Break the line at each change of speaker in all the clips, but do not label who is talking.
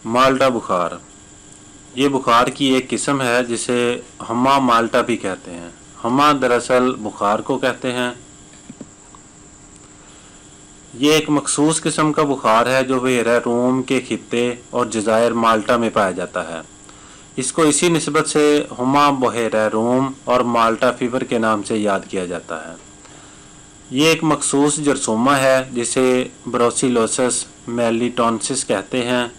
माल्टा बुखार, ये बुखार की एक किस्म है जिसे हमा माल्टा भी कहते हैं। हमा दरअसल बुखार को कहते हैं। ये एक मखसूस किस्म का बुखार है जो बहरा रूम के खित्ते और जज़ायर माल्टा में पाया जाता है। इसको इसी निस्बत से हुमा बहरा रूम और माल्टा फीवर के नाम से याद किया जाता है। ये एक मखसूस जरसूमा है जिसे ब्रोसिलोसिस मेलिटोनसिस कहते हैं।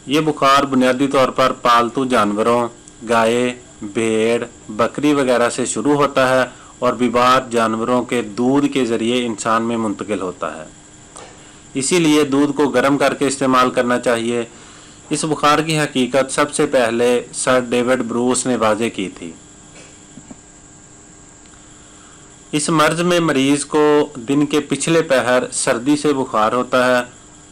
ये बुखार बुनियादी तौर पर पालतू जानवरों, गाय, भेड़, बकरी वगैरह से शुरू होता है और बीमार जानवरों के दूध के ज़रिए इंसान में मुंतकिल होता है। इसीलिए दूध को गर्म करके इस्तेमाल करना चाहिए। इस बुखार की हकीकत सबसे पहले सर डेविड ब्रूस ने वाज़े की थी। इस मर्ज में मरीज़ को दिन के पिछले पहर सर्दी से बुखार होता है,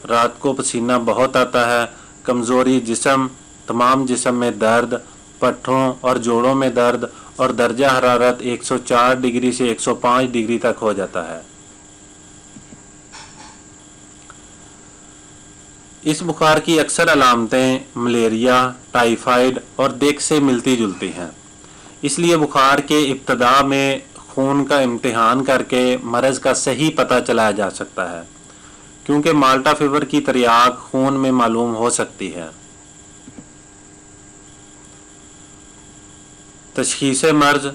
रात को पसीना बहुत आता है, कमज़ोरी जिस्म, तमाम जिस्म में दर्द, पट्ठों और जोड़ों में दर्द और दर्जा हरारत 104 डिग्री से 105 डिग्री तक हो जाता है। इस बुखार की अक्सर अलामतें मलेरिया, टाइफाइड और देख से मिलती जुलती हैं। इसलिए बुखार के इब्तदा में खून का इम्तिहान करके मरज़ का सही पता चलाया जा सकता है, क्योंकि माल्टा फीवर की तरियाक खून में मालूम हो सकती है। तशख़ीस मर्ज़,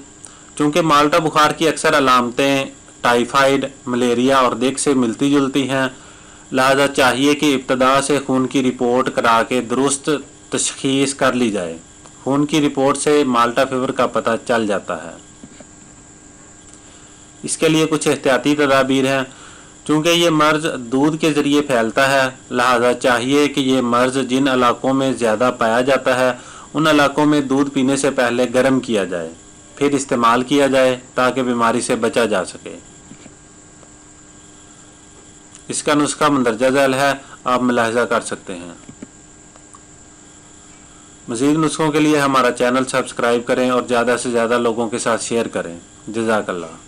चूँकि माल्टा बुखार की अक्सर अलामतें टाइफाइड, मलेरिया और देख से मिलती जुलती हैं, लिहाजा चाहिए कि इब्तदा से खून की रिपोर्ट करा के दुरुस्त तशख़ीस कर ली जाए। खून की रिपोर्ट से माल्टा फीवर का पता चल जाता है। इसके लिए कुछ एहतियाती तदाबीर हैं। चूँकि ये मर्ज़ दूध के ज़रिए फैलता है, लिहाजा चाहिए कि ये मर्ज़ जिन इलाकों में ज़्यादा पाया जाता है उन इलाकों में दूध पीने से पहले गर्म किया जाए, फिर इस्तेमाल किया जाए ताकि बीमारी से बचा जा सके। इसका नुस्खा मंदरजा झैल है, आप मुलाहिज़ा कर सकते हैं। मज़ीद नुस्खों के लिए हमारा चैनल सब्सक्राइब करें और ज़्यादा से ज़्यादा लोगों के साथ शेयर करें। जज़ाकल्लाह।